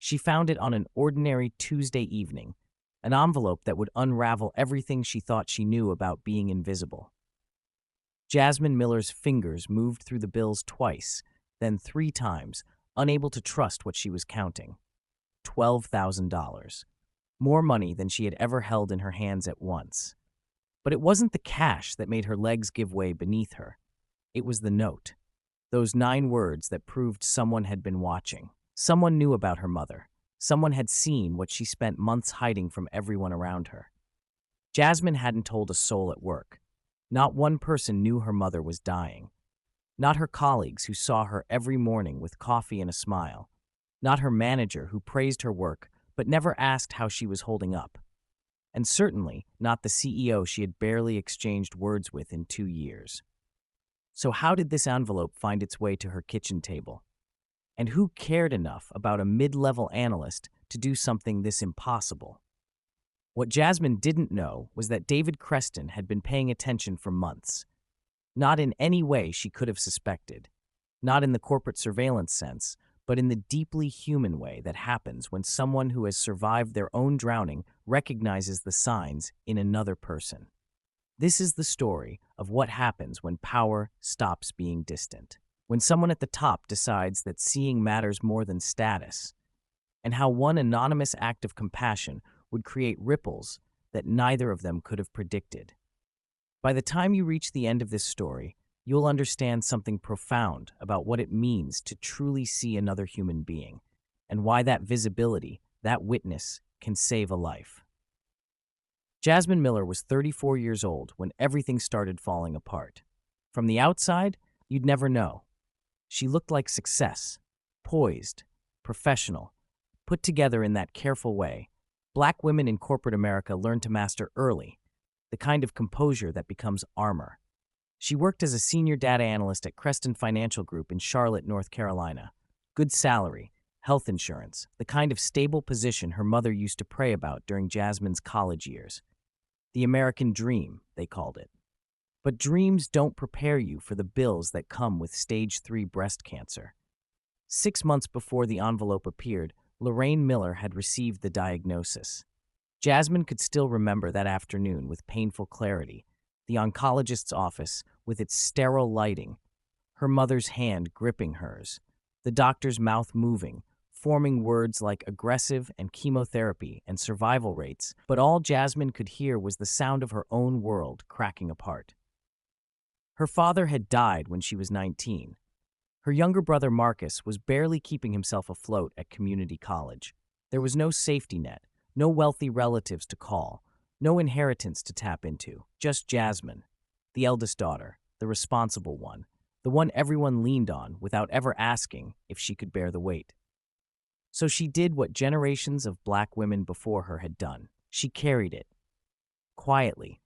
She found it on an ordinary Tuesday evening, an envelope that would unravel everything she thought she knew about being invisible. Jasmine Miller's fingers moved through the bills twice, then 3 times, unable to trust what she was counting. $12,000. More money than she had ever held in her hands at once. But it wasn't the cash that made her legs give way beneath her. It was the note. Those 9 words that proved someone had been watching. Someone knew about her mother. Someone had seen what she spent months hiding from everyone around her. Jasmine hadn't told a soul at work. Not one person knew her mother was dying. Not her colleagues who saw her every morning with coffee and a smile. Not her manager who praised her work but never asked how she was holding up. And certainly not the CEO she had barely exchanged words with in 2 years. So how did this envelope find its way to her kitchen table? And who cared enough about a mid-level analyst to do something this impossible? What Jasmine didn't know was that David Creston had been paying attention for months. Not in any way she could have suspected. Not in the corporate surveillance sense, but in the deeply human way that happens when someone who has survived their own drowning recognizes the signs in another person. This is the story of what happens when power stops being distant, when someone at the top decides that seeing matters more than status, and how one anonymous act of compassion would create ripples that neither of them could have predicted. By the time you reach the end of this story, you'll understand something profound about what it means to truly see another human being, and why that visibility, that witness, can save a life. Jasmine Miller was 34 years old when everything started falling apart. From the outside, you'd never know. She looked like success, poised, professional, put together in that careful way Black women in corporate America learn to master early, the kind of composure that becomes armor. She worked as a senior data analyst at Creston Financial Group in Charlotte, North Carolina. Good salary, health insurance, the kind of stable position her mother used to pray about during Jasmine's college years. The American dream, they called it. But dreams don't prepare you for the bills that come with stage 3 breast cancer. 6 months before the envelope appeared, Lorraine Miller had received the diagnosis. Jasmine could still remember that afternoon with painful clarity. The oncologist's office, with its sterile lighting, her mother's hand gripping hers, the doctor's mouth moving, forming words like aggressive and chemotherapy and survival rates, but all Jasmine could hear was the sound of her own world cracking apart. Her father had died when she was 19. Her younger brother Marcus was barely keeping himself afloat at community college. There was no safety net, no wealthy relatives to call, no inheritance to tap into, just Jasmine, the eldest daughter, the responsible one, the one everyone leaned on without ever asking if she could bear the weight. So she did what generations of Black women before her had done. She carried it, quietly,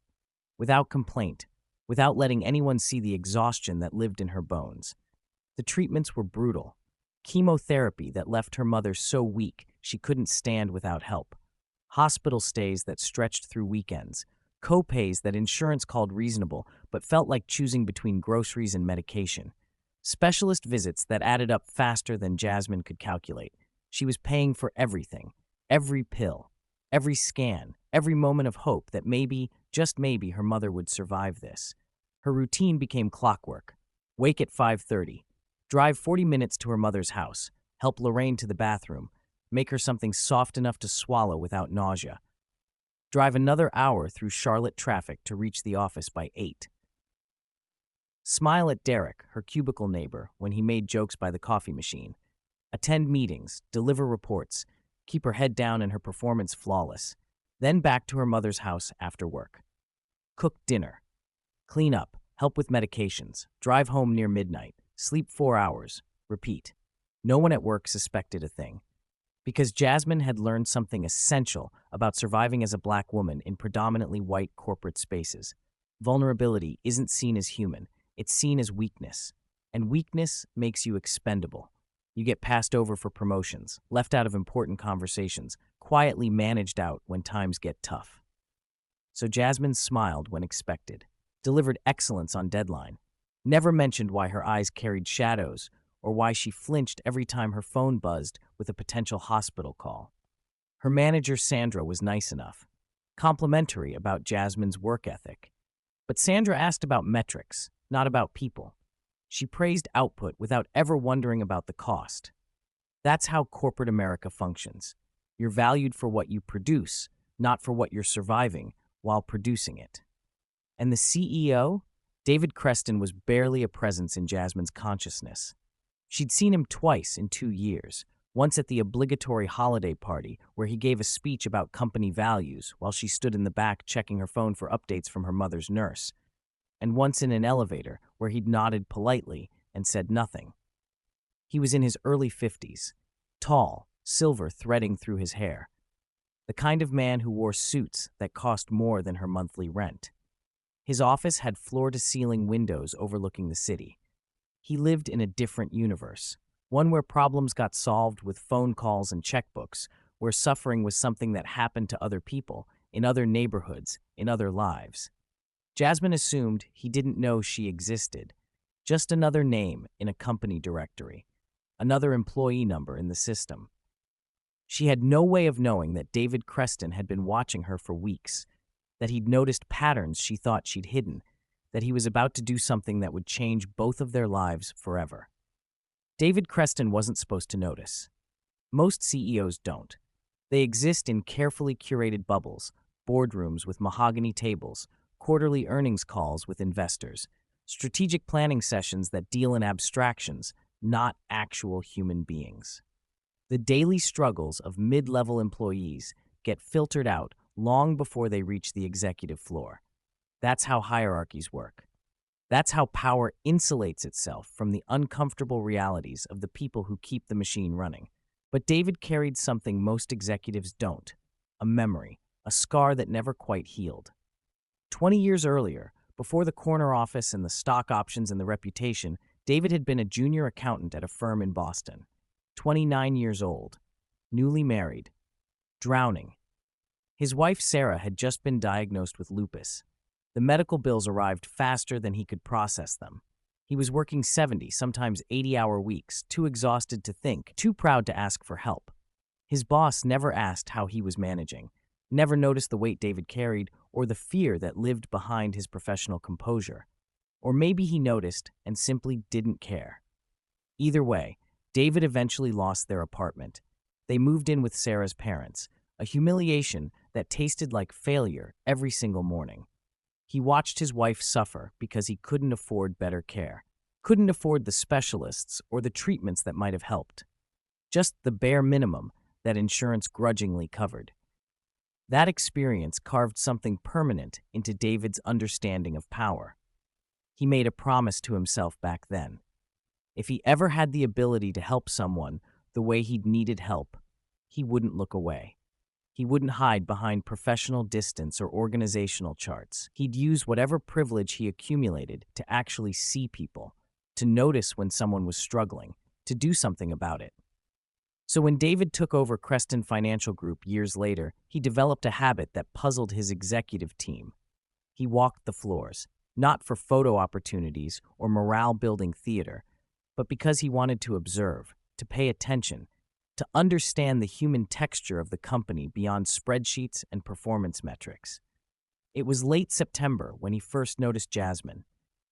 without complaint, without letting anyone see the exhaustion that lived in her bones. The treatments were brutal. Chemotherapy that left her mother so weak she couldn't stand without help. Hospital stays that stretched through weekends. Co-pays that insurance called reasonable but felt like choosing between groceries and medication. Specialist visits that added up faster than Jasmine could calculate. She was paying for everything, every pill, every scan, every moment of hope that maybe, just maybe, her mother would survive this. Her routine became clockwork. Wake at 5:30. Drive 40 minutes to her mother's house, help Lorraine to the bathroom, make her something soft enough to swallow without nausea. Drive another hour through Charlotte traffic to reach the office by 8. Smile at Derek, her cubicle neighbor, when he made jokes by the coffee machine. Attend meetings, deliver reports, keep her head down and her performance flawless. Then back to her mother's house after work. Cook dinner. Clean up, help with medications, drive home near midnight. Sleep 4 hours. Repeat. No one at work suspected a thing. Because Jasmine had learned something essential about surviving as a Black woman in predominantly white corporate spaces. Vulnerability isn't seen as human, it's seen as weakness. And weakness makes you expendable. You get passed over for promotions, left out of important conversations, quietly managed out when times get tough. So Jasmine smiled when expected, delivered excellence on deadline, never mentioned why her eyes carried shadows or why she flinched every time her phone buzzed with a potential hospital call. Her manager, Sandra, was nice enough, complimentary about Jasmine's work ethic. But Sandra asked about metrics, not about people. She praised output without ever wondering about the cost. That's how corporate America functions. You're valued for what you produce, not for what you're surviving while producing it. And the CEO? David Creston was barely a presence in Jasmine's consciousness. She'd seen him twice in 2 years, once at the obligatory holiday party where he gave a speech about company values while she stood in the back checking her phone for updates from her mother's nurse, and once in an elevator where he'd nodded politely and said nothing. He was in his early 50s, tall, silver threading through his hair, the kind of man who wore suits that cost more than her monthly rent. His office had floor-to-ceiling windows overlooking the city. He lived in a different universe, one where problems got solved with phone calls and checkbooks, where suffering was something that happened to other people, in other neighborhoods, in other lives. Jasmine assumed he didn't know she existed, just another name in a company directory, another employee number in the system. She had no way of knowing that David Creston had been watching her for weeks, that he'd noticed patterns she thought she'd hidden, that he was about to do something that would change both of their lives forever. David Creston wasn't supposed to notice. Most CEOs don't. They exist in carefully curated bubbles, boardrooms with mahogany tables, quarterly earnings calls with investors, strategic planning sessions that deal in abstractions, not actual human beings. The daily struggles of mid-level employees get filtered out long before they reach the executive floor. That's how hierarchies work. That's how power insulates itself from the uncomfortable realities of the people who keep the machine running. But David carried something most executives don't: a memory, a scar that never quite healed. 20 years earlier, before the corner office and the stock options and the reputation, David had been a junior accountant at a firm in Boston. 29 years old, newly married, drowning. His wife Sarah had just been diagnosed with lupus. The medical bills arrived faster than he could process them. He was working 70, sometimes 80-hour weeks, too exhausted to think, too proud to ask for help. His boss never asked how he was managing, never noticed the weight David carried or the fear that lived behind his professional composure. Or maybe he noticed and simply didn't care. Either way, David eventually lost their apartment. They moved in with Sarah's parents, a humiliation that tasted like failure every single morning. He watched his wife suffer because he couldn't afford better care, couldn't afford the specialists or the treatments that might have helped. Just the bare minimum that insurance grudgingly covered. That experience carved something permanent into David's understanding of power. He made a promise to himself back then. If he ever had the ability to help someone the way he'd needed help, he wouldn't look away. He wouldn't hide behind professional distance or organizational charts. He'd use whatever privilege he accumulated to actually see people, to notice when someone was struggling, to do something about it. So when David took over Creston Financial Group years later, he developed a habit that puzzled his executive team. He walked the floors, not for photo opportunities or morale-building theater, but because he wanted to observe, to pay attention, to understand the human texture of the company beyond spreadsheets and performance metrics. It was late September when he first noticed Jasmine.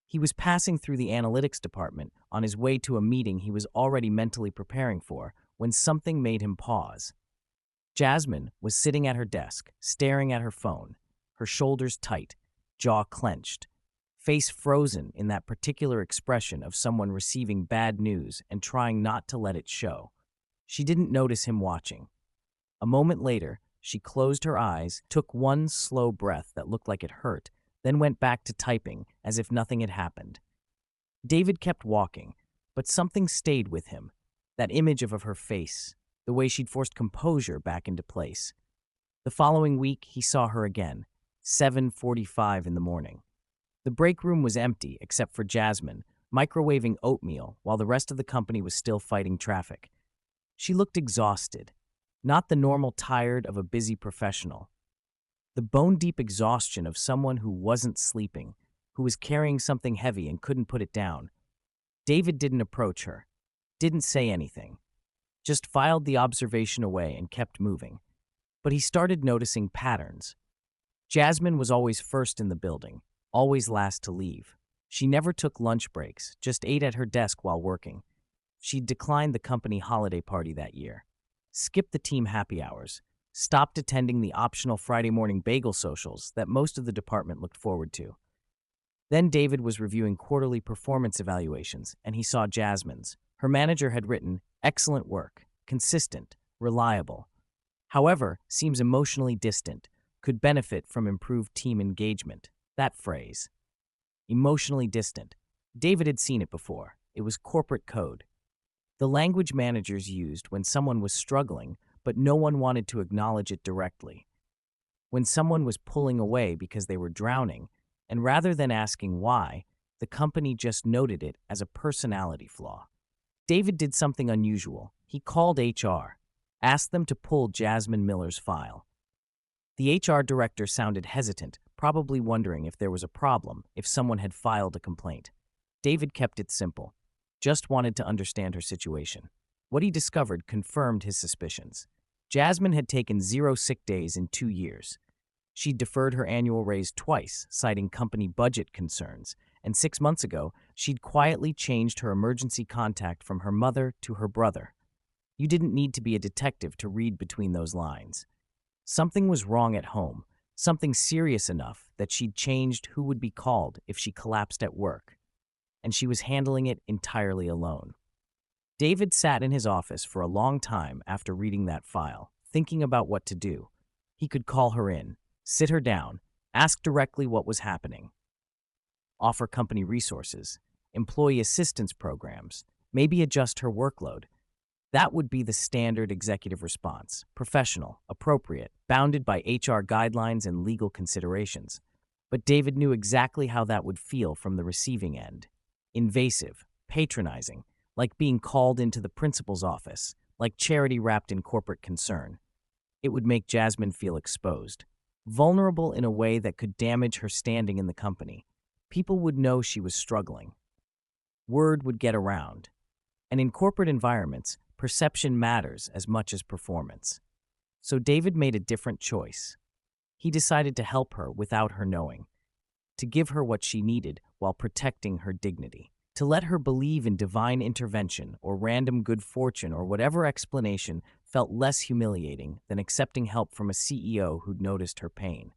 He was passing through the analytics department on his way to a meeting he was already mentally preparing for when something made him pause. Jasmine was sitting at her desk, staring at her phone, her shoulders tight, jaw clenched, face frozen in that particular expression of someone receiving bad news and trying not to let it show. She didn't notice him watching. A moment later, she closed her eyes, took one slow breath that looked like it hurt, then went back to typing as if nothing had happened. David kept walking, but something stayed with him, that image of her face, the way she'd forced composure back into place. The following week, he saw her again, 7:45 in the morning. The break room was empty except for Jasmine, microwaving oatmeal while the rest of the company was still fighting traffic. She looked exhausted, not the normal tired of a busy professional. The bone-deep exhaustion of someone who wasn't sleeping, who was carrying something heavy and couldn't put it down. David didn't approach her. didn't say anything, just filed the observation away and kept moving. But he started noticing patterns. Jasmine was always first in the building, always last to leave. She never took lunch breaks, just ate at her desk while working. She'd declined the company holiday party that year, skipped the team happy hours, stopped attending the optional Friday morning bagel socials that most of the department looked forward to. Then David was reviewing quarterly performance evaluations, and he saw Jasmine's. Her manager had written, "Excellent work, consistent, reliable. However, seems emotionally distant, could benefit from improved team engagement." That phrase, emotionally distant. David had seen it before. It was corporate code. The language managers used when someone was struggling, but no one wanted to acknowledge it directly. When someone was pulling away because they were drowning, and rather than asking why, the company just noted it as a personality flaw. David did something unusual. He called HR, asked them to pull Jasmine Miller's file. The HR director sounded hesitant, probably wondering if there was a problem, if someone had filed a complaint. David kept it simple, just wanted to understand her situation. What he discovered confirmed his suspicions. Jasmine had taken 0 sick days in 2 years. She'd deferred her annual raise twice, citing company budget concerns, and 6 months ago, she'd quietly changed her emergency contact from her mother to her brother. You didn't need to be a detective to read between those lines. Something was wrong at home, something serious enough that she'd changed who would be called if she collapsed at work, and she was handling it entirely alone. David sat in his office for a long time after reading that file, thinking about what to do. He could call her in, sit her down, ask directly what was happening, offer company resources, employee assistance programs, maybe adjust her workload. That would be the standard executive response, professional, appropriate, bounded by HR guidelines and legal considerations. But David knew exactly how that would feel from the receiving end. Invasive, patronizing, like being called into the principal's office, like charity wrapped in corporate concern. It would make Jasmine feel exposed, vulnerable in a way that could damage her standing in the company. People would know she was struggling. Word would get around. And in corporate environments, perception matters as much as performance. So David made a different choice. He decided to help her without her knowing, to give her what she needed while protecting her dignity, to let her believe in divine intervention or random good fortune or whatever explanation felt less humiliating than accepting help from a CEO who'd noticed her pain.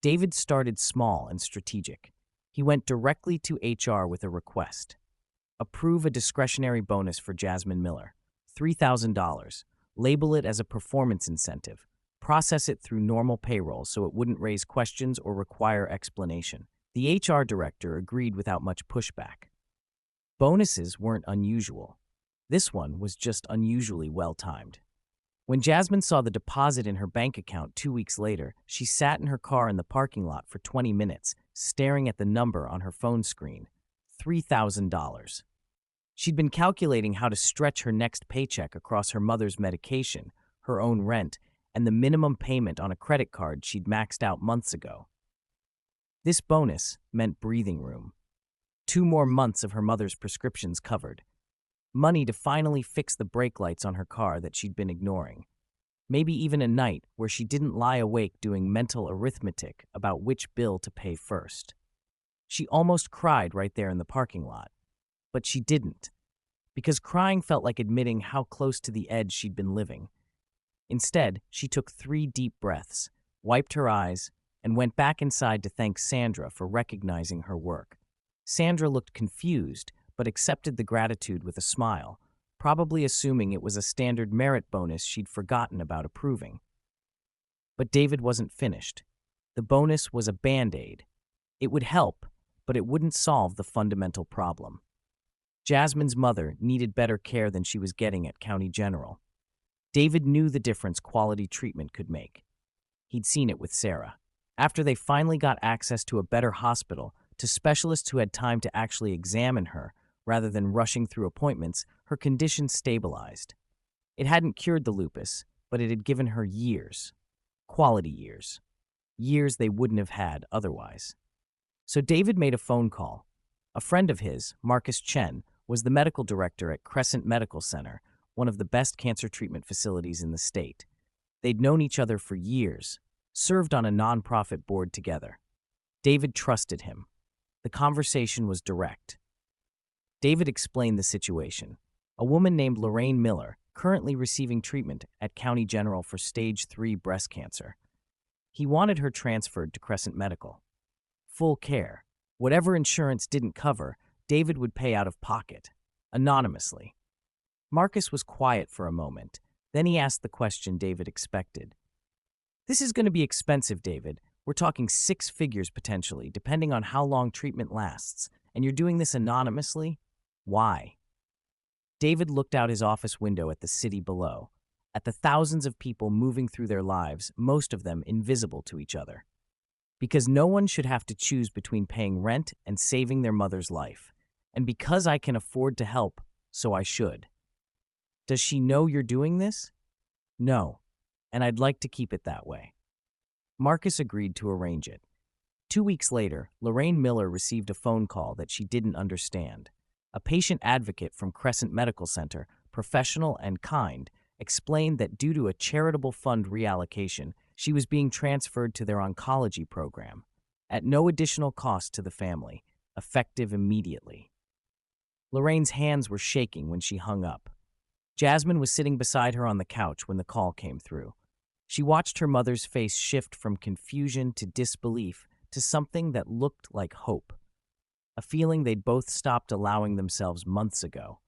David started small and strategic. He went directly to HR with a request. Approve a discretionary bonus for Jasmine Miller, $3,000. Label it as a performance incentive. Process it through normal payroll so it wouldn't raise questions or require explanation. The HR director agreed without much pushback. Bonuses weren't unusual. This one was just unusually well-timed. When Jasmine saw the deposit in her bank account 2 weeks later, she sat in her car in the parking lot for 20 minutes, staring at the number on her phone screen. $3,000. She'd been calculating how to stretch her next paycheck across her mother's medication, her own rent, and the minimum payment on a credit card she'd maxed out months ago. This bonus meant breathing room. 2 more months of her mother's prescriptions covered. Money to finally fix the brake lights on her car that she'd been ignoring. Maybe even a night where she didn't lie awake doing mental arithmetic about which bill to pay first. She almost cried right there in the parking lot. But she didn't, because crying felt like admitting how close to the edge she'd been living. Instead, she took 3 deep breaths, wiped her eyes, and went back inside to thank Sandra for recognizing her work. Sandra looked confused, but accepted the gratitude with a smile, probably assuming it was a standard merit bonus she'd forgotten about approving. But David wasn't finished. The bonus was a Band-Aid. It would help, but it wouldn't solve the fundamental problem. Jasmine's mother needed better care than she was getting at County General. David knew the difference quality treatment could make. He'd seen it with Sarah. After they finally got access to a better hospital, to specialists who had time to actually examine her, rather than rushing through appointments, her condition stabilized. It hadn't cured the lupus, but it had given her years. Quality years. Years they wouldn't have had otherwise. So David made a phone call. A friend of his, Marcus Chen, was the medical director at Crescent Medical Center, one of the best cancer treatment facilities in the state. They'd known each other for years, served on a nonprofit board together. David trusted him. The conversation was direct. David explained the situation. A woman named Lorraine Miller, currently receiving treatment at County General for stage 3 breast cancer. He wanted her transferred to Crescent Medical. Full care. Whatever insurance didn't cover, David would pay out of pocket, anonymously. Marcus was quiet for a moment. Then he asked the question David expected. "This is going to be expensive, David. We're talking 6 figures potentially, depending on how long treatment lasts. And you're doing this anonymously? Why?" David looked out his office window at the city below, at the thousands of people moving through their lives, most of them invisible to each other. "Because no one should have to choose between paying rent and saving their mother's life. And because I can afford to help, so I should." "Does she know you're doing this?" "No, and I'd like to keep it that way." Marcus agreed to arrange it. 2 weeks later, Lorraine Miller received a phone call that she didn't understand. A patient advocate from Crescent Medical Center, professional and kind, explained that due to a charitable fund reallocation, she was being transferred to their oncology program, at no additional cost to the family, effective immediately. Lorraine's hands were shaking when she hung up. Jasmine was sitting beside her on the couch when the call came through. She watched her mother's face shift from confusion to disbelief to something that looked like hope, a feeling they'd both stopped allowing themselves months ago.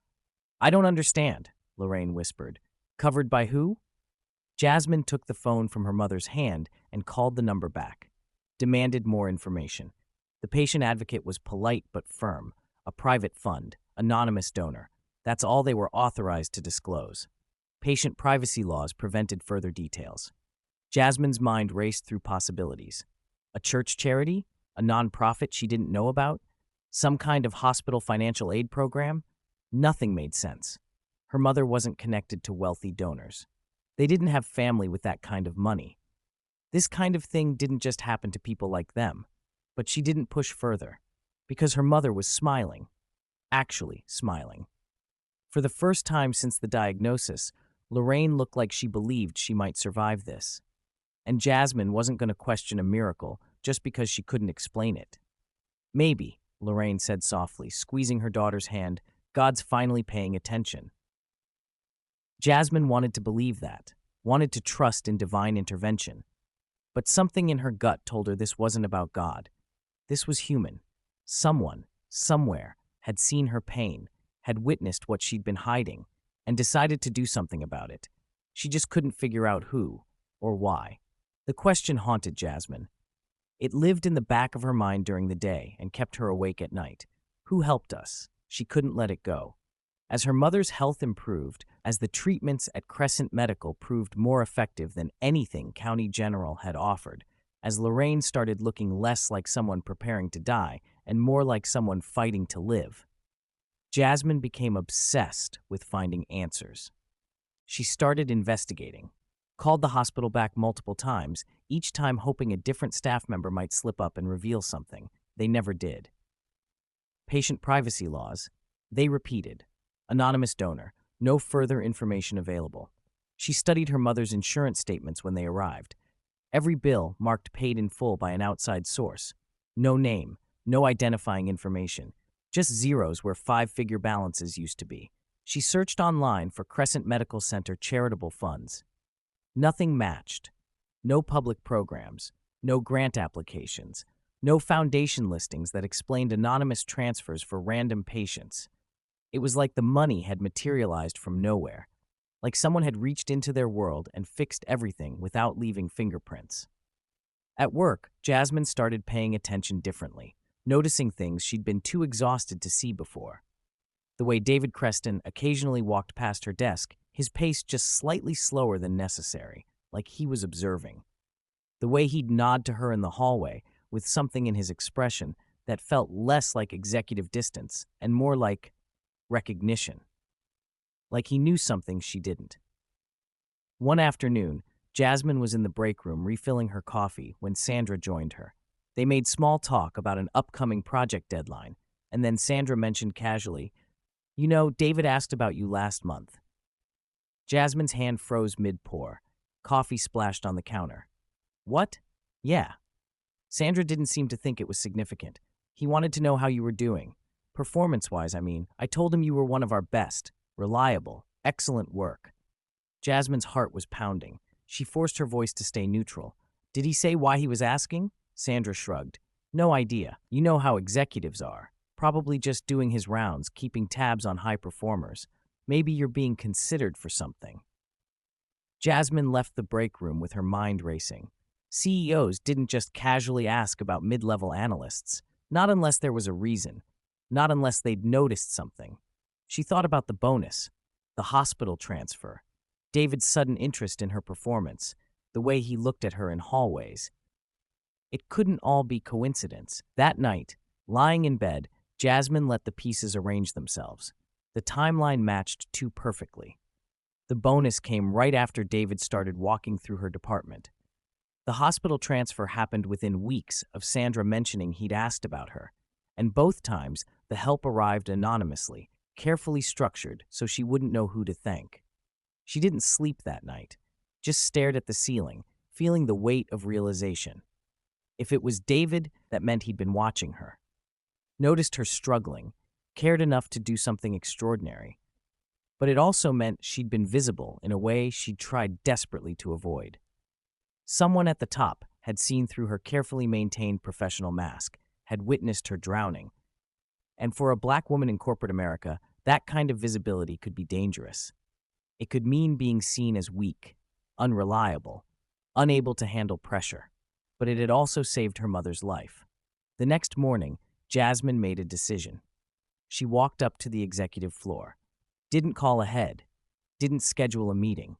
"I don't understand," Lorraine whispered. "Covered by who?" Jasmine took the phone from her mother's hand and called the number back, demanded more information. The patient advocate was polite but firm. A private fund, anonymous donor. That's all they were authorized to disclose. Patient privacy laws prevented further details. Jasmine's mind raced through possibilities. A church charity? A nonprofit she didn't know about? Some kind of hospital financial aid program? Nothing made sense. Her mother wasn't connected to wealthy donors. They didn't have family with that kind of money. This kind of thing didn't just happen to people like them. But she didn't push further, because her mother was smiling. Actually smiling. For the first time since the diagnosis, Lorraine looked like she believed she might survive this. And Jasmine wasn't going to question a miracle just because she couldn't explain it. "Maybe," Lorraine said softly, squeezing her daughter's hand, "God's finally paying attention." Jasmine wanted to believe that, wanted to trust in divine intervention. But something in her gut told her this wasn't about God. This was human. Someone, somewhere, had seen her pain, had witnessed what she'd been hiding, and decided to do something about it. She just couldn't figure out who or why. The question haunted Jasmine. It lived in the back of her mind during the day and kept her awake at night. Who helped us? She couldn't let it go. As her mother's health improved, as the treatments at Crescent Medical proved more effective than anything County General had offered, as Lorraine started looking less like someone preparing to die and more like someone fighting to live, Jasmine became obsessed with finding answers. She started investigating, called the hospital back multiple times, each time hoping a different staff member might slip up and reveal something. They never did. Patient privacy laws, they repeated. Anonymous donor, no further information available. She studied her mother's insurance statements when they arrived. Every bill marked paid in full by an outside source. No name, no identifying information. Just zeros where 5-figure balances used to be. She searched online for Crescent Medical Center charitable funds. Nothing matched. No public programs, no grant applications, no foundation listings that explained anonymous transfers for random patients. It was like the money had materialized from nowhere, like someone had reached into their world and fixed everything without leaving fingerprints. At work, Jasmine started paying attention differently, noticing things she'd been too exhausted to see before. The way David Creston occasionally walked past her desk, his pace just slightly slower than necessary, like he was observing. The way he'd nod to her in the hallway, with something in his expression that felt less like executive distance and more like recognition. Like he knew something she didn't. One afternoon, Jasmine was in the break room refilling her coffee when Sandra joined her. They made small talk about an upcoming project deadline, and then Sandra mentioned casually, You know, David asked about you last month. Jasmine's hand froze mid-pour. Coffee splashed on the counter. What? Yeah. Sandra didn't seem to think it was significant. He wanted to know how you were doing. Performance-wise, I mean. I told him you were one of our best. Reliable. Excellent work. Jasmine's heart was pounding. She forced her voice to stay neutral. Did he say why he was asking? Sandra shrugged. No idea. You know how executives are. Probably just doing his rounds, keeping tabs on high performers. Maybe you're being considered for something. Jasmine left the break room with her mind racing. CEOs didn't just casually ask about mid-level analysts, not unless there was a reason, not unless they'd noticed something. She thought about the bonus, the hospital transfer, David's sudden interest in her performance, the way he looked at her in hallways. It couldn't all be coincidence. That night, lying in bed, Jasmine let the pieces arrange themselves. The timeline matched too perfectly. The bonus came right after David started walking through her department. The hospital transfer happened within weeks of Sandra mentioning he'd asked about her, and both times the help arrived anonymously, carefully structured so she wouldn't know who to thank. She didn't sleep that night, just stared at the ceiling, feeling the weight of realization. If it was David, that meant he'd been watching her. Noticed her struggling, cared enough to do something extraordinary. But it also meant she'd been visible in a way she'd tried desperately to avoid. Someone at the top had seen through her carefully maintained professional mask, had witnessed her drowning. And for a black woman in corporate America, that kind of visibility could be dangerous. It could mean being seen as weak, unreliable, unable to handle pressure. But it had also saved her mother's life. The next morning, Jasmine made a decision. She walked up to the executive floor. Didn't call ahead. Didn't schedule a meeting.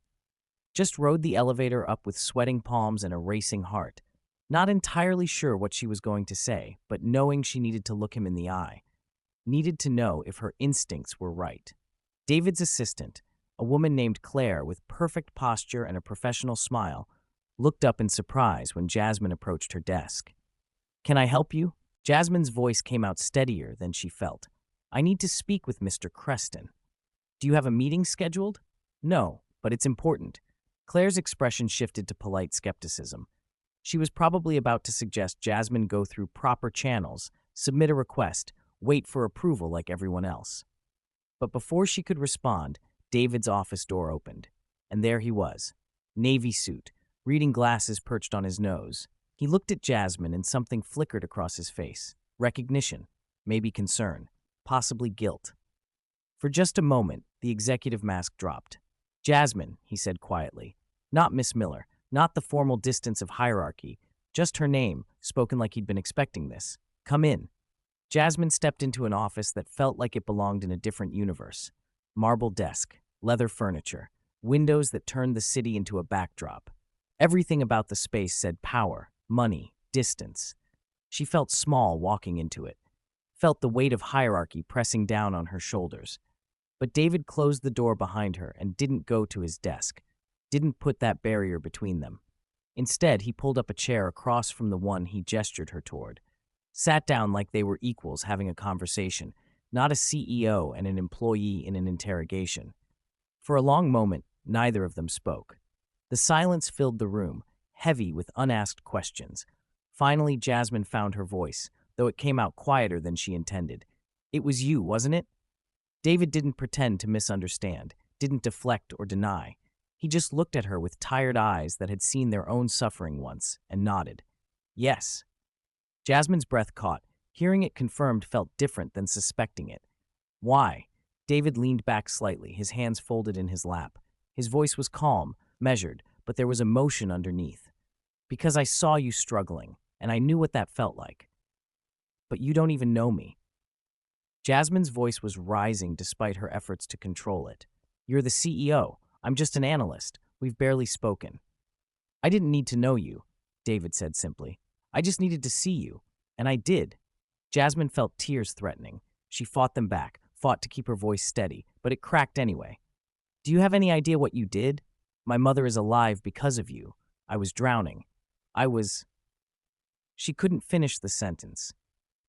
Just rode the elevator up with sweating palms and a racing heart. Not entirely sure what she was going to say, but knowing she needed to look him in the eye. Needed to know if her instincts were right. David's assistant, a woman named Claire with perfect posture and a professional smile, looked up in surprise when Jasmine approached her desk. Can I help you? Jasmine's voice came out steadier than she felt. I need to speak with Mr. Creston. Do you have a meeting scheduled? No, but it's important. Claire's expression shifted to polite skepticism. She was probably about to suggest Jasmine go through proper channels, submit a request, wait for approval like everyone else. But before she could respond, David's office door opened, and there he was, navy suit, reading glasses perched on his nose. He looked at Jasmine and something flickered across his face. Recognition, maybe concern, possibly guilt. For just a moment, the executive mask dropped. Jasmine, he said quietly. Not Miss Miller, not the formal distance of hierarchy, just her name, spoken like he'd been expecting this. Come in. Jasmine stepped into an office that felt like it belonged in a different universe. Marble desk, leather furniture, windows that turned the city into a backdrop. Everything about the space said power, money, distance. She felt small walking into it, felt the weight of hierarchy pressing down on her shoulders. But David closed the door behind her and didn't go to his desk, didn't put that barrier between them. Instead, he pulled up a chair across from the one he gestured her toward, sat down like they were equals having a conversation, not a CEO and an employee in an interrogation. For a long moment, neither of them spoke. The silence filled the room, heavy with unasked questions. Finally, Jasmine found her voice, though it came out quieter than she intended. It was you, wasn't it? David didn't pretend to misunderstand, didn't deflect or deny. He just looked at her with tired eyes that had seen their own suffering once, and nodded. Yes. Jasmine's breath caught. Hearing it confirmed felt different than suspecting it. Why? David leaned back slightly, his hands folded in his lap. His voice was calm, measured, but there was emotion underneath. Because I saw you struggling, and I knew what that felt like. But you don't even know me. Jasmine's voice was rising despite her efforts to control it. You're the CEO. I'm just an analyst. We've barely spoken. I didn't need to know you, David said simply. I just needed to see you. And I did. Jasmine felt tears threatening. She fought them back, fought to keep her voice steady, but it cracked anyway. Do you have any idea what you did? My mother is alive because of you. I was drowning. She couldn't finish the sentence.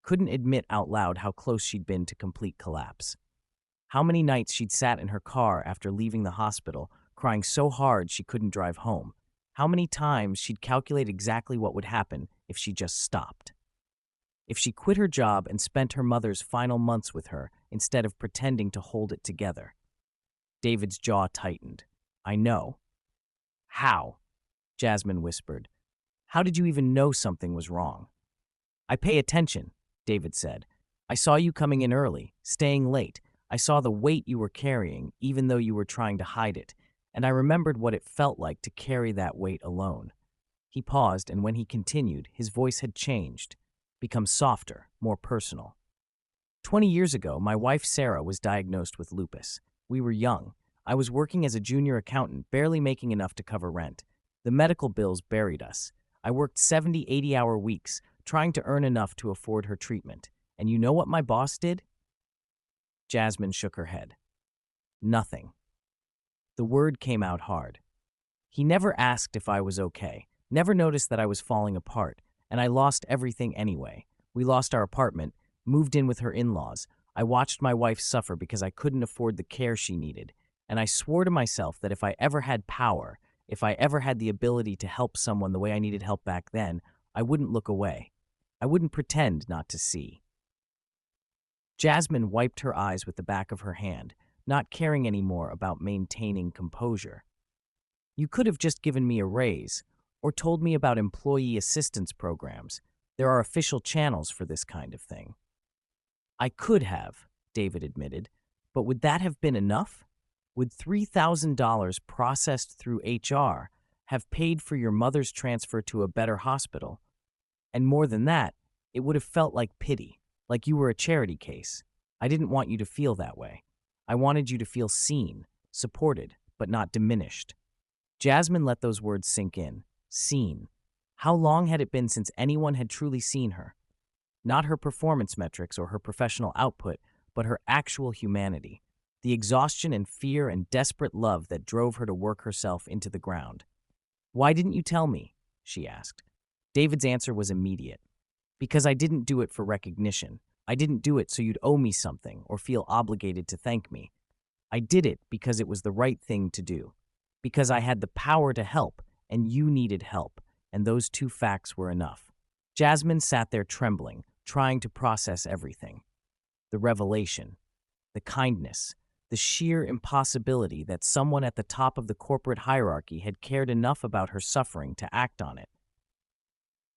Couldn't admit out loud how close she'd been to complete collapse. How many nights she'd sat in her car after leaving the hospital, crying so hard she couldn't drive home. How many times she'd calculate exactly what would happen if she just stopped. If she quit her job and spent her mother's final months with her instead of pretending to hold it together. David's jaw tightened. I know. How? Jasmine whispered. How did you even know something was wrong? I pay attention, David said. I saw you coming in early, staying late. I saw the weight you were carrying, even though you were trying to hide it, and I remembered what it felt like to carry that weight alone. He paused, and when he continued, his voice had changed, become softer, more personal. 20 years ago, my wife Sarah was diagnosed with lupus. We were young. I was working as a junior accountant, barely making enough to cover rent. The medical bills buried us. I worked 70, 80-hour weeks, trying to earn enough to afford her treatment. And you know what my boss did? Jasmine shook her head. Nothing. The word came out hard. He never asked if I was okay, never noticed that I was falling apart, and I lost everything anyway. We lost our apartment, moved in with her in-laws. I watched my wife suffer because I couldn't afford the care she needed, and I swore to myself that if I ever had power, if I ever had the ability to help someone the way I needed help back then, I wouldn't look away. I wouldn't pretend not to see. Jasmine wiped her eyes with the back of her hand, not caring anymore about maintaining composure. You could have just given me a raise, or told me about employee assistance programs. There are official channels for this kind of thing. I could have, David admitted, but would that have been enough? Would $3,000 processed through HR have paid for your mother's transfer to a better hospital? And more than that, it would have felt like pity, like you were a charity case. I didn't want you to feel that way. I wanted you to feel seen, supported, but not diminished. Jasmine let those words sink in. Seen. How long had it been since anyone had truly seen her? Not her performance metrics or her professional output, but her actual humanity. The exhaustion and fear and desperate love that drove her to work herself into the ground. Why didn't you tell me? She asked. David's answer was immediate. Because I didn't do it for recognition. I didn't do it so you'd owe me something or feel obligated to thank me. I did it because it was the right thing to do. Because I had the power to help, and you needed help, and those two facts were enough. Jasmine sat there trembling, trying to process everything. The revelation, the kindness, the sheer impossibility that someone at the top of the corporate hierarchy had cared enough about her suffering to act on it.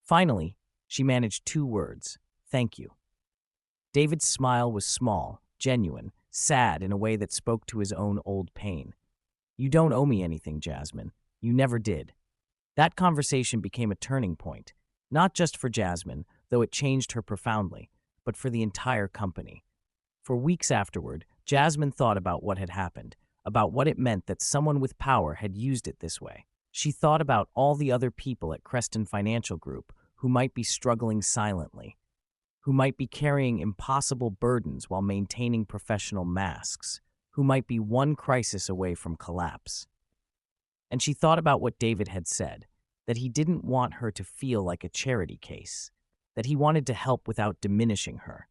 Finally, she managed 2 words, thank you. David's smile was small, genuine, sad in a way that spoke to his own old pain. You don't owe me anything, Jasmine. You never did. That conversation became a turning point, not just for Jasmine, though it changed her profoundly, but for the entire company. For weeks afterward, Jasmine thought about what had happened, about what it meant that someone with power had used it this way. She thought about all the other people at Creston Financial Group who might be struggling silently, who might be carrying impossible burdens while maintaining professional masks, who might be one crisis away from collapse. And she thought about what David had said, that he didn't want her to feel like a charity case, that he wanted to help without diminishing her.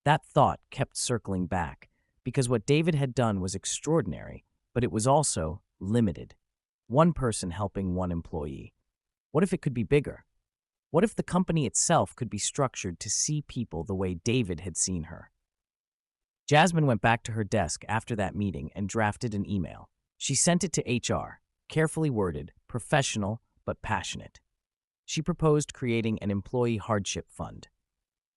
That thought kept circling back, because what David had done was extraordinary, but it was also limited. One person helping one employee. What if it could be bigger? What if the company itself could be structured to see people the way David had seen her? Jasmine went back to her desk after that meeting and drafted an email. She sent it to HR, carefully worded, professional, but passionate. She proposed creating an employee hardship fund,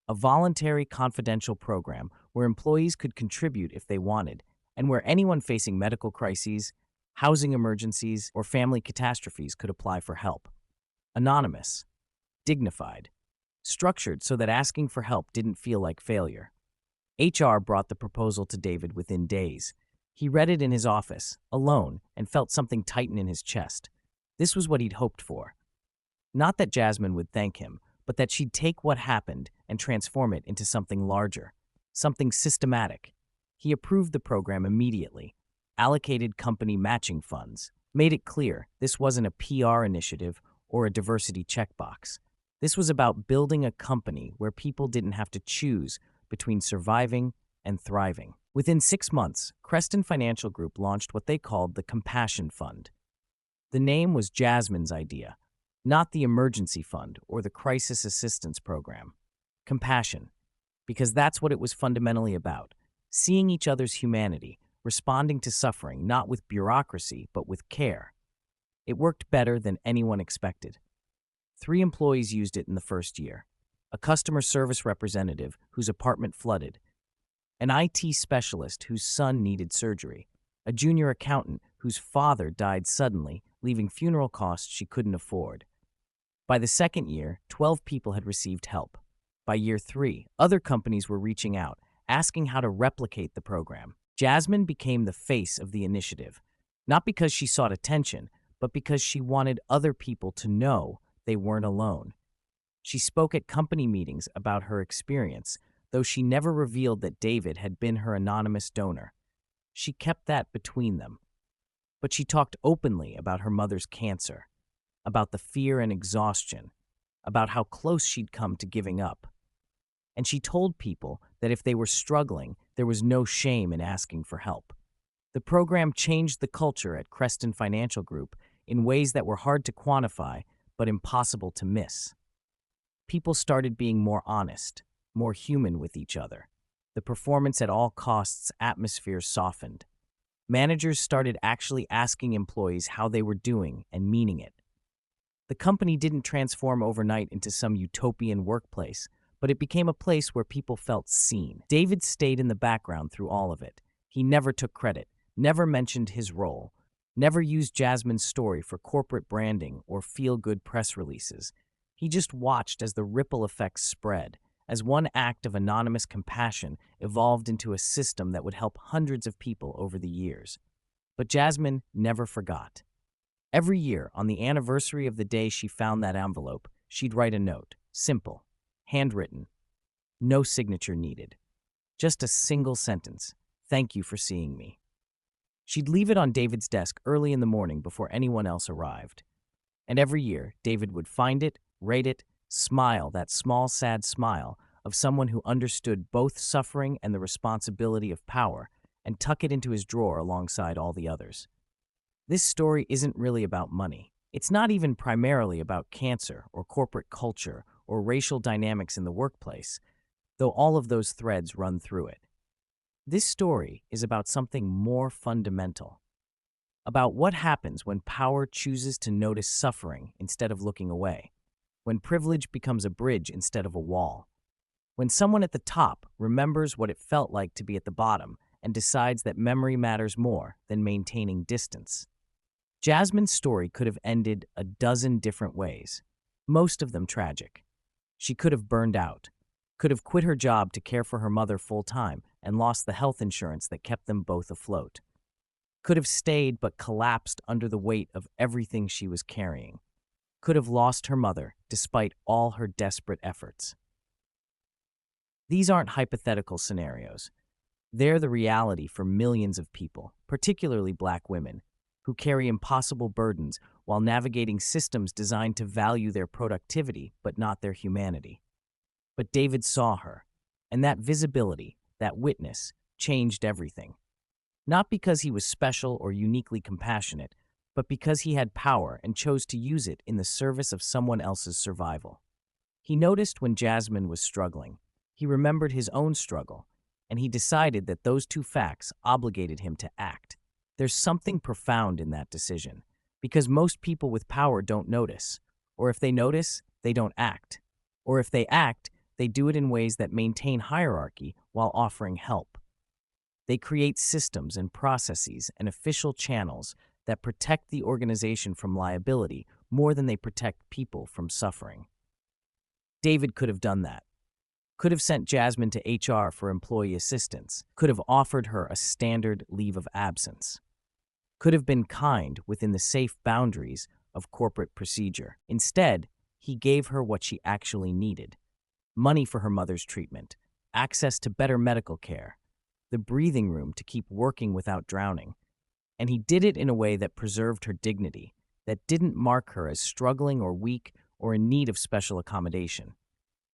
a voluntary confidential program where employees could contribute if they wanted, and where anyone facing medical crises, housing emergencies, or family catastrophes could apply for help. Anonymous, dignified, structured so that asking for help didn't feel like failure. HR brought the proposal to David within days. He read it in his office, alone, and felt something tighten in his chest. This was what he'd hoped for. Not that Jasmine would thank him, but that she'd take what happened and transform it into something larger, something systematic. He approved the program immediately, allocated company matching funds, made it clear this wasn't a PR initiative or a diversity checkbox. This was about building a company where people didn't have to choose between surviving and thriving. Within 6 months, Creston Financial Group launched what they called the Compassion Fund. The name was Jasmine's idea, not the Emergency Fund or the Crisis Assistance Program. Compassion, because that's what it was fundamentally about, seeing each other's humanity, responding to suffering not with bureaucracy but with care. It worked better than anyone expected. 3 employees used it in the first year: a customer service representative whose apartment flooded, an IT specialist whose son needed surgery, a junior accountant whose father died suddenly, leaving funeral costs she couldn't afford. By the second year, 12 people had received help. By year 3, other companies were reaching out, asking how to replicate the program. Jasmine became the face of the initiative, not because she sought attention, but because she wanted other people to know they weren't alone. She spoke at company meetings about her experience, though she never revealed that David had been her anonymous donor. She kept that between them. But she talked openly about her mother's cancer, about the fear and exhaustion, about how close she'd come to giving up. And she told people that if they were struggling, there was no shame in asking for help. The program changed the culture at Creston Financial Group in ways that were hard to quantify but impossible to miss. People started being more honest, more human with each other. The performance at all costs atmosphere softened. Managers started actually asking employees how they were doing and meaning it. The company didn't transform overnight into some utopian workplace, but it became a place where people felt seen. David stayed in the background through all of it. He never took credit, never mentioned his role, never used Jasmine's story for corporate branding or feel-good press releases. He just watched as the ripple effects spread, as one act of anonymous compassion evolved into a system that would help hundreds of people over the years. But Jasmine never forgot. Every year, on the anniversary of the day she found that envelope, she'd write a note, simple, handwritten, no signature needed. Just a single sentence, "Thank you for seeing me." She'd leave it on David's desk early in the morning before anyone else arrived. And every year, David would find it, rate it, smile, that small, sad smile of someone who understood both suffering and the responsibility of power, and tuck it into his drawer alongside all the others. This story isn't really about money. It's not even primarily about cancer or corporate culture or racial dynamics in the workplace, though all of those threads run through it. This story is about something more fundamental, about what happens when power chooses to notice suffering instead of looking away, when privilege becomes a bridge instead of a wall, when someone at the top remembers what it felt like to be at the bottom and decides that memory matters more than maintaining distance. Jasmine's story could have ended a dozen different ways, most of them tragic. She could have burned out, could have quit her job to care for her mother full-time and lost the health insurance that kept them both afloat. Could have stayed but collapsed under the weight of everything she was carrying. Could have lost her mother despite all her desperate efforts. These aren't hypothetical scenarios. They're the reality for millions of people, particularly Black women, who carry impossible burdens while navigating systems designed to value their productivity but not their humanity. But David saw her, and that visibility, that witness, changed everything. Not because he was special or uniquely compassionate, but because he had power and chose to use it in the service of someone else's survival. He noticed when Jasmine was struggling. He remembered his own struggle, and he decided that those two facts obligated him to act. There's something profound in that decision, because most people with power don't notice, or if they notice, they don't act, or if they act, they do it in ways that maintain hierarchy while offering help. They create systems and processes and official channels that protect the organization from liability more than they protect people from suffering. David could have done that. Could have sent Jasmine to HR for employee assistance. Could have offered her a standard leave of absence. Could have been kind within the safe boundaries of corporate procedure. Instead, he gave her what she actually needed: money for her mother's treatment, access to better medical care, the breathing room to keep working without drowning. And he did it in a way that preserved her dignity, that didn't mark her as struggling or weak or in need of special accommodation.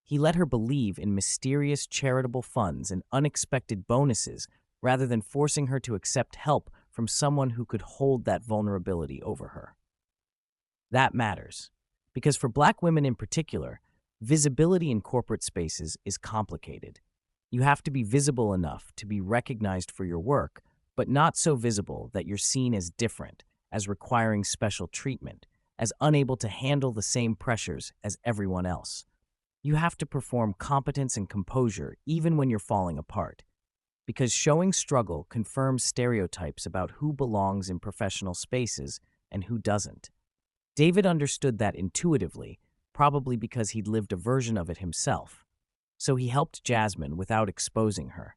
He let her believe in mysterious charitable funds and unexpected bonuses rather than forcing her to accept help from someone who could hold that vulnerability over her. That matters, because for Black women in particular, visibility in corporate spaces is complicated. You have to be visible enough to be recognized for your work, but not so visible that you're seen as different, as requiring special treatment, as unable to handle the same pressures as everyone else. You have to perform competence and composure even when you're falling apart, because showing struggle confirms stereotypes about who belongs in professional spaces and who doesn't. David understood that intuitively, probably because he'd lived a version of it himself. So he helped Jasmine without exposing her.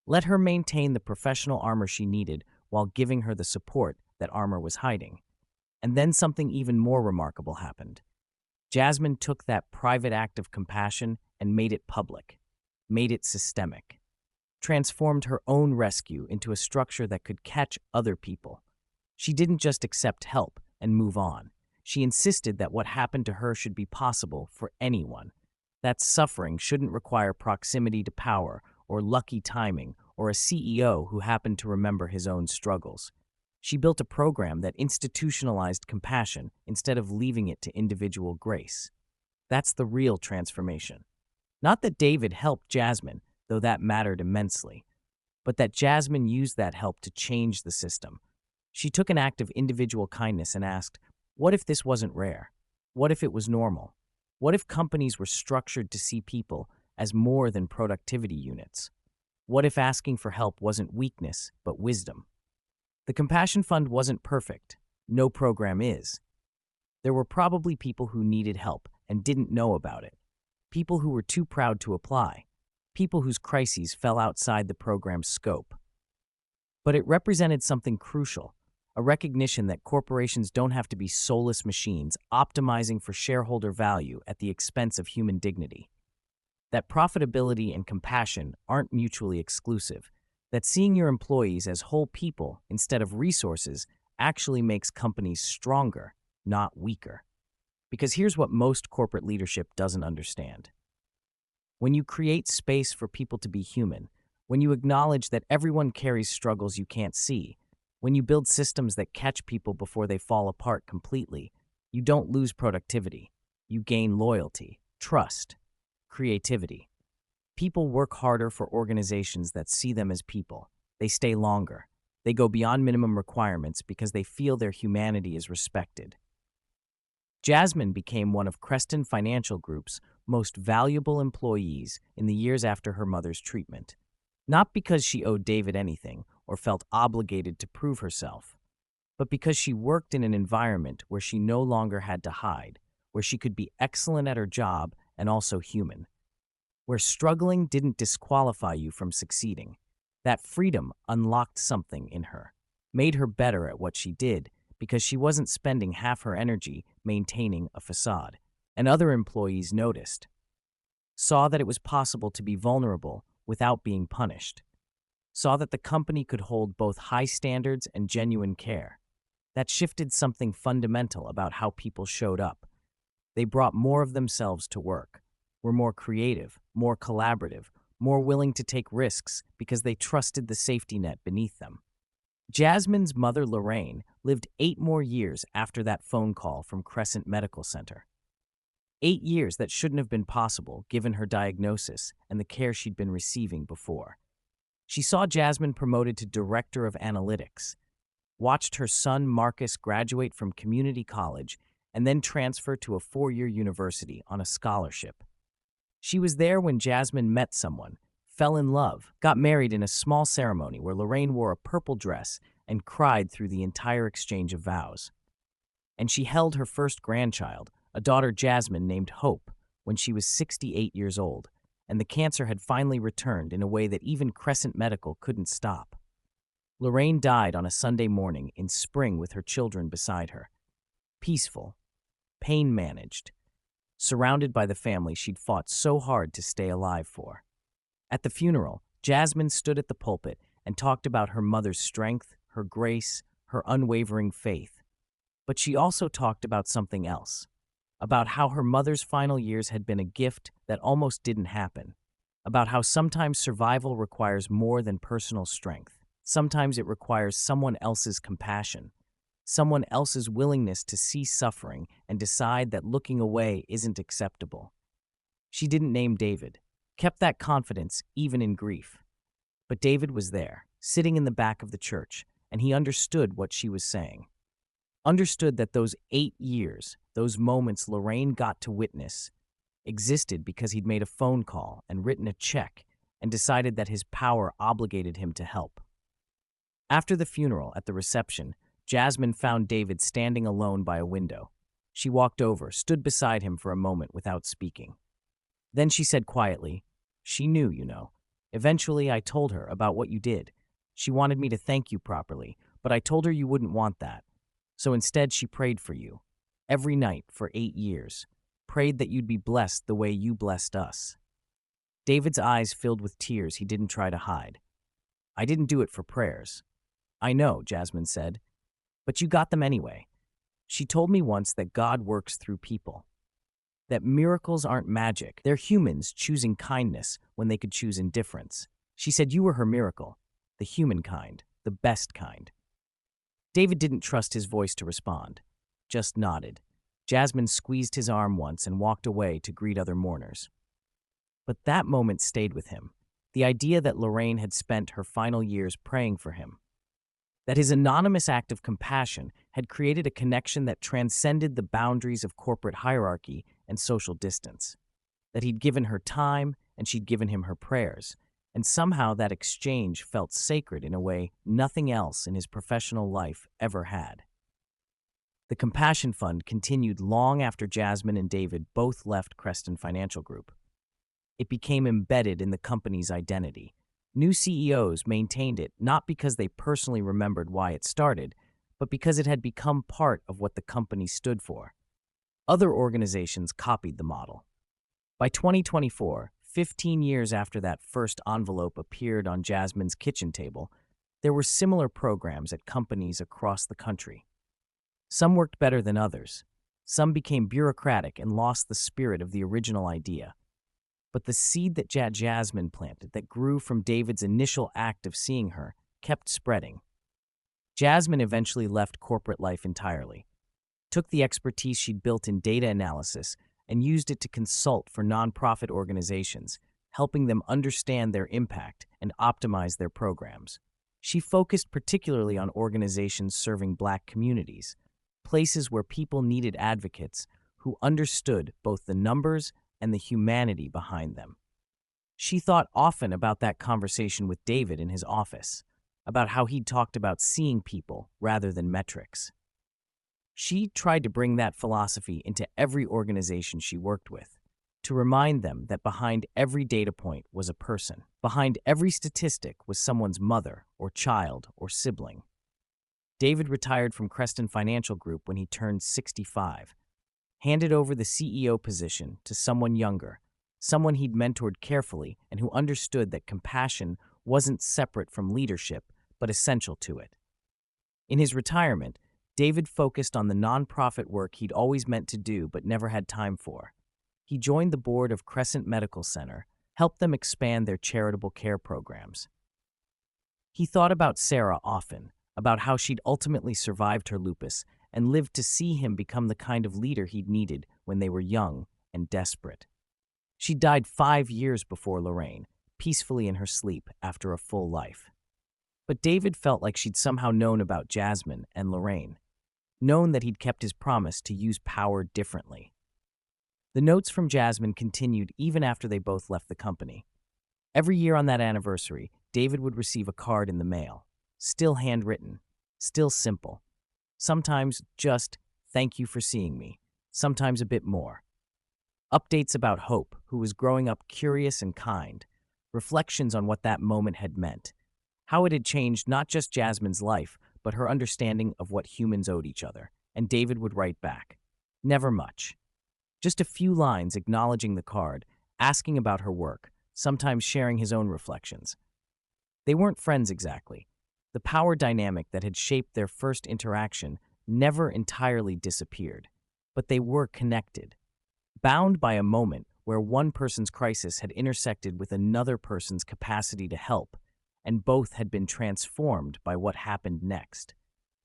Let her maintain the professional armor she needed while giving her the support that armor was hiding. And then something even more remarkable happened. Jasmine took that private act of compassion and made it public, made it systemic, transformed her own rescue into a structure that could catch other people. She didn't just accept help and move on. She insisted that what happened to her should be possible for anyone. That suffering shouldn't require proximity to power or lucky timing or a CEO who happened to remember his own struggles. She built a program that institutionalized compassion instead of leaving it to individual grace. That's the real transformation. Not that David helped Jasmine, though that mattered immensely, but that Jasmine used that help to change the system. She took an act of individual kindness and asked, what if this wasn't rare? What if it was normal? What if companies were structured to see people as more than productivity units? What if asking for help wasn't weakness, but wisdom? The Compassion Fund wasn't perfect. No program is. There were probably people who needed help and didn't know about it. People who were too proud to apply. People whose crises fell outside the program's scope. But it represented something crucial, a recognition that corporations don't have to be soulless machines optimizing for shareholder value at the expense of human dignity. That profitability and compassion aren't mutually exclusive. That seeing your employees as whole people instead of resources actually makes companies stronger, not weaker. Because here's what most corporate leadership doesn't understand. When you create space for people to be human, when you acknowledge that everyone carries struggles you can't see, when you build systems that catch people before they fall apart completely, you don't lose productivity. You gain loyalty, trust, creativity. People work harder for organizations that see them as people. They stay longer. They go beyond minimum requirements because they feel their humanity is respected. Jasmine became one of Creston Financial Group's most valuable employees in the years after her mother's treatment. Not because she owed David anything or felt obligated to prove herself, but because she worked in an environment where she no longer had to hide, where she could be excellent at her job and also human, where struggling didn't disqualify you from succeeding. That freedom unlocked something in her, made her better at what she did because she wasn't spending half her energy maintaining a facade. And other employees noticed, saw that it was possible to be vulnerable without being punished, saw that the company could hold both high standards and genuine care. That shifted something fundamental about how people showed up. They brought more of themselves to work, were more creative, more collaborative, more willing to take risks because they trusted the safety net beneath them. Jasmine's mother, Lorraine, lived 8 more years after that phone call from Crescent Medical Center. 8 years that shouldn't have been possible given her diagnosis and the care she'd been receiving before. She saw Jasmine promoted to Director of Analytics, watched her son Marcus graduate from community college and then transfer to a 4-year university on a scholarship. She was there when Jasmine met someone, fell in love, got married in a small ceremony where Lorraine wore a purple dress and cried through the entire exchange of vows. And she held her first grandchild, a daughter Jasmine named Hope, when she was 68 years old, and the cancer had finally returned in a way that even Crescent Medical couldn't stop. Lorraine died on a Sunday morning in spring with her children beside her. Peaceful, pain-managed, surrounded by the family she'd fought so hard to stay alive for. At the funeral, Jasmine stood at the pulpit and talked about her mother's strength, her grace, her unwavering faith. But she also talked about something else, about how her mother's final years had been a gift that almost didn't happen. about how sometimes survival requires more than personal strength. Sometimes it requires someone else's compassion, someone else's willingness to see suffering and decide that looking away isn't acceptable. She didn't name David, kept that confidence even in grief. But David was there, sitting in the back of the church, and he understood what she was saying. Understood that those 8 years, those moments Lorraine got to witness, existed because he'd made a phone call and written a check and decided that his power obligated him to help. After the funeral, at the reception, Jasmine found David standing alone by a window. She walked over, stood beside him for a moment without speaking. Then she said quietly, "She knew, you know. Eventually, I told her about what you did. She wanted me to thank you properly, but I told her you wouldn't want that. So instead, she prayed for you. Every night for 8 years. Prayed that you'd be blessed the way you blessed us." David's eyes filled with tears he didn't try to hide. "I didn't do it for prayers." "I know," Jasmine said, "but you got them anyway. She told me once that God works through people. That miracles aren't magic. They're humans choosing kindness when they could choose indifference. She said you were her miracle, the human kind, the best kind." David didn't trust his voice to respond, just nodded. Jasmine squeezed his arm once and walked away to greet other mourners. But that moment stayed with him, the idea that Lorraine had spent her final years praying for him. That his anonymous act of compassion had created a connection that transcended the boundaries of corporate hierarchy and social distance. That he'd given her time and she'd given him her prayers, and somehow that exchange felt sacred in a way nothing else in his professional life ever had. The Compassion Fund continued long after Jasmine and David both left Creston Financial Group. It became embedded in the company's identity. New CEOs maintained it not because they personally remembered why it started, but because it had become part of what the company stood for. Other organizations copied the model. By 2024, 15 years after that first envelope appeared on Jasmine's kitchen table, there were similar programs at companies across the country. Some worked better than others. Some became bureaucratic and lost the spirit of the original idea. But the seed that Jasmine planted, that grew from David's initial act of seeing her, kept spreading. Jasmine eventually left corporate life entirely, took the expertise she'd built in data analysis and used it to consult for nonprofit organizations, helping them understand their impact and optimize their programs. She focused particularly on organizations serving Black communities, places where people needed advocates who understood both the numbers and the humanity behind them. She thought often about that conversation with David in his office, about how he'd talked about seeing people rather than metrics. She tried to bring that philosophy into every organization she worked with, to remind them that behind every data point was a person. Behind every statistic was someone's mother or child or sibling. David retired from Creston Financial Group when he turned 65, handed over the CEO position to someone younger, someone he'd mentored carefully and who understood that compassion wasn't separate from leadership, but essential to it. In his retirement, David focused on the nonprofit work he'd always meant to do but never had time for. He joined the board of Crescent Medical Center, helped them expand their charitable care programs. He thought about Sarah often, about how she'd ultimately survived her lupus and lived to see him become the kind of leader he'd needed when they were young and desperate. She died 5 years before Lorraine, peacefully in her sleep after a full life. But David felt like she'd somehow known about Jasmine and Lorraine, known that he'd kept his promise to use power differently. The notes from Jasmine continued even after they both left the company. Every year on that anniversary, David would receive a card in the mail, still handwritten, still simple. Sometimes just, "Thank you for seeing me," sometimes a bit more. Updates about Hope, who was growing up curious and kind, reflections on what that moment had meant, how it had changed not just Jasmine's life, but her understanding of what humans owed each other. And David would write back. Never much. Just a few lines acknowledging the card, asking about her work, sometimes sharing his own reflections. They weren't friends exactly. The power dynamic that had shaped their first interaction never entirely disappeared, but they were connected, bound by a moment where one person's crisis had intersected with another person's capacity to help, and both had been transformed by what happened next.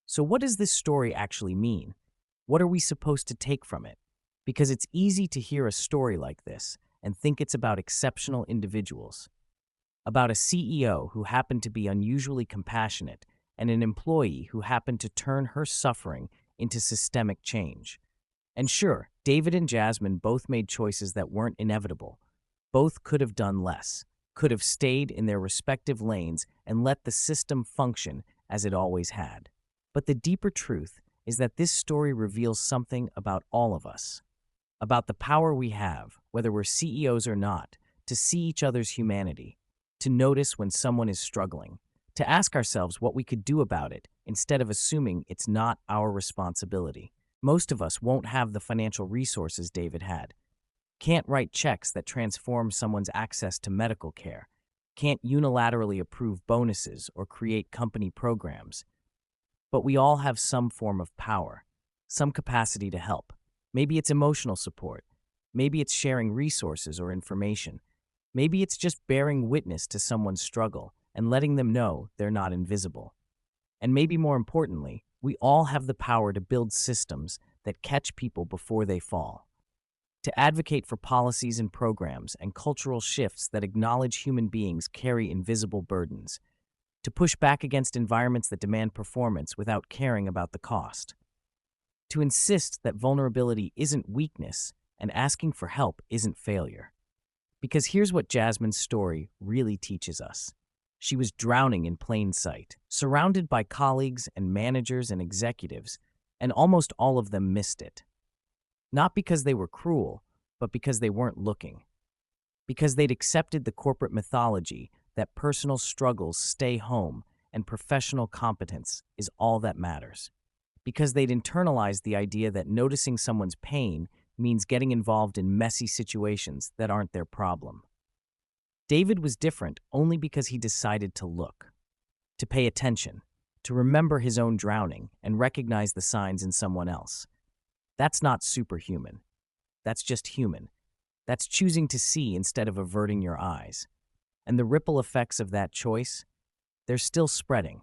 So, what does this story actually mean? What are we supposed to take from it? Because it's easy to hear a story like this and think it's about exceptional individuals, about a CEO who happened to be unusually compassionate and an employee who happened to turn her suffering into systemic change. And sure, David and Jasmine both made choices that weren't inevitable. Both could have done less, could have stayed in their respective lanes and let the system function as it always had. But the deeper truth is that this story reveals something about all of us, about the power we have, whether we're CEOs or not, to see each other's humanity, to notice when someone is struggling, to ask ourselves what we could do about it instead of assuming it's not our responsibility. Most of us won't have the financial resources David had, can't write checks that transform someone's access to medical care, can't unilaterally approve bonuses or create company programs. But we all have some form of power, some capacity to help. Maybe it's emotional support. Maybe it's sharing resources or information. Maybe it's just bearing witness to someone's struggle and letting them know they're not invisible. And maybe more importantly, we all have the power to build systems that catch people before they fall, to advocate for policies and programs and cultural shifts that acknowledge human beings carry invisible burdens, to push back against environments that demand performance without caring about the cost, to insist that vulnerability isn't weakness and asking for help isn't failure. Because here's what Jasmine's story really teaches us. She was drowning in plain sight, surrounded by colleagues and managers and executives, and almost all of them missed it. Not because they were cruel, but because they weren't looking. Because they'd accepted the corporate mythology that personal struggles stay home and professional competence is all that matters. Because they'd internalized the idea that noticing someone's pain means getting involved in messy situations that aren't their problem. David was different only because he decided to look, to pay attention, to remember his own drowning and recognize the signs in someone else. That's not superhuman. That's just human. That's choosing to see instead of averting your eyes. And the ripple effects of that choice, they're still spreading.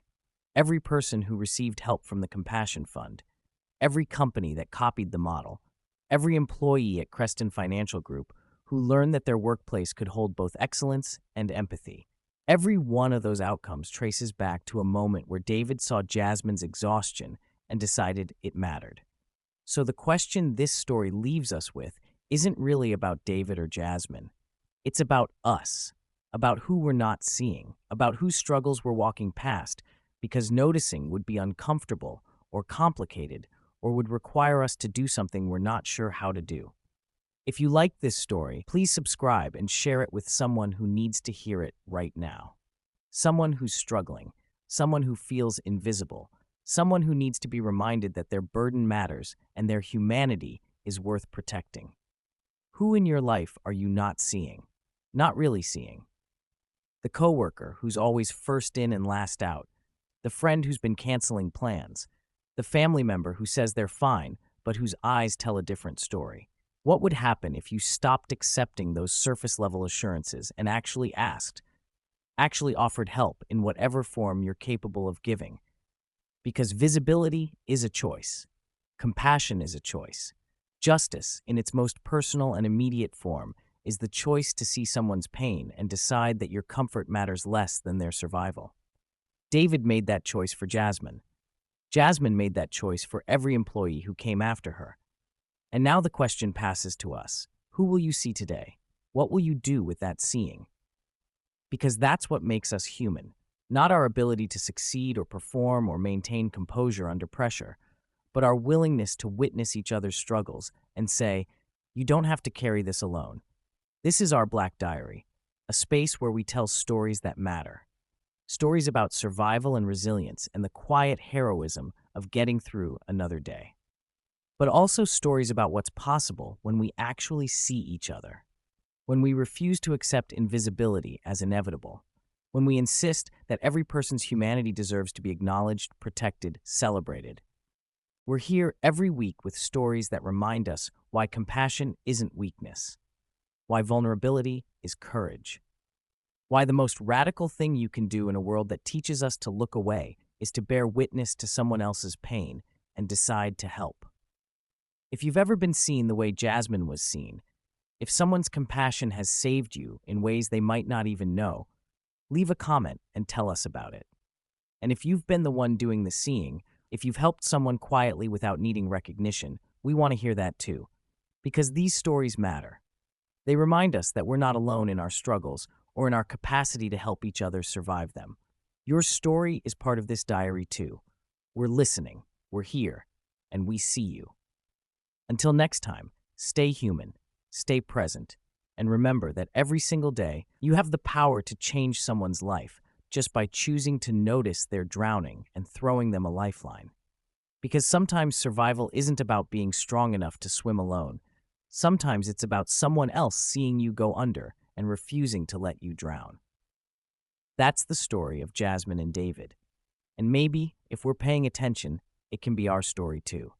Every person who received help from the Compassion Fund, every company that copied the model, every employee at Creston Financial Group who learned that their workplace could hold both excellence and empathy. Every one of those outcomes traces back to a moment where David saw Jasmine's exhaustion and decided it mattered. So the question this story leaves us with isn't really about David or Jasmine. It's about us, about who we're not seeing, about whose struggles we're walking past, because noticing would be uncomfortable or complicated or would require us to do something we're not sure how to do. If you like this story, please subscribe and share it with someone who needs to hear it right now. Someone who's struggling, someone who feels invisible, someone who needs to be reminded that their burden matters and their humanity is worth protecting. Who in your life are you not seeing? Not really seeing? The coworker who's always first in and last out, the friend who's been canceling plans, the family member who says they're fine but whose eyes tell a different story. What would happen if you stopped accepting those surface-level assurances and actually asked, actually offered help in whatever form you're capable of giving? Because visibility is a choice. Compassion is a choice. Justice, in its most personal and immediate form, is the choice to see someone's pain and decide that your comfort matters less than their survival. David made that choice for Jasmine. Jasmine made that choice for every employee who came after her. And now the question passes to us. Who will you see today? What will you do with that seeing? Because that's what makes us human, not our ability to succeed or perform or maintain composure under pressure, but our willingness to witness each other's struggles and say, you don't have to carry this alone. This is our Black Diary, a space where we tell stories that matter. Stories about survival and resilience and the quiet heroism of getting through another day. But also stories about what's possible when we actually see each other, when we refuse to accept invisibility as inevitable, when we insist that every person's humanity deserves to be acknowledged, protected, celebrated. We're here every week with stories that remind us why compassion isn't weakness, why vulnerability is courage, why the most radical thing you can do in a world that teaches us to look away is to bear witness to someone else's pain and decide to help. If you've ever been seen the way Jasmine was seen, if someone's compassion has saved you in ways they might not even know, leave a comment and tell us about it. And if you've been the one doing the seeing, if you've helped someone quietly without needing recognition, we want to hear that too. Because these stories matter. They remind us that we're not alone in our struggles or in our capacity to help each other survive them. Your story is part of this diary too. We're listening, we're here, and we see you. Until next time, stay human, stay present, and remember that every single day you have the power to change someone's life just by choosing to notice they're drowning and throwing them a lifeline. Because sometimes survival isn't about being strong enough to swim alone. Sometimes it's about someone else seeing you go under and refusing to let you drown. That's the story of Jasmine and David. And maybe, if we're paying attention, it can be our story too.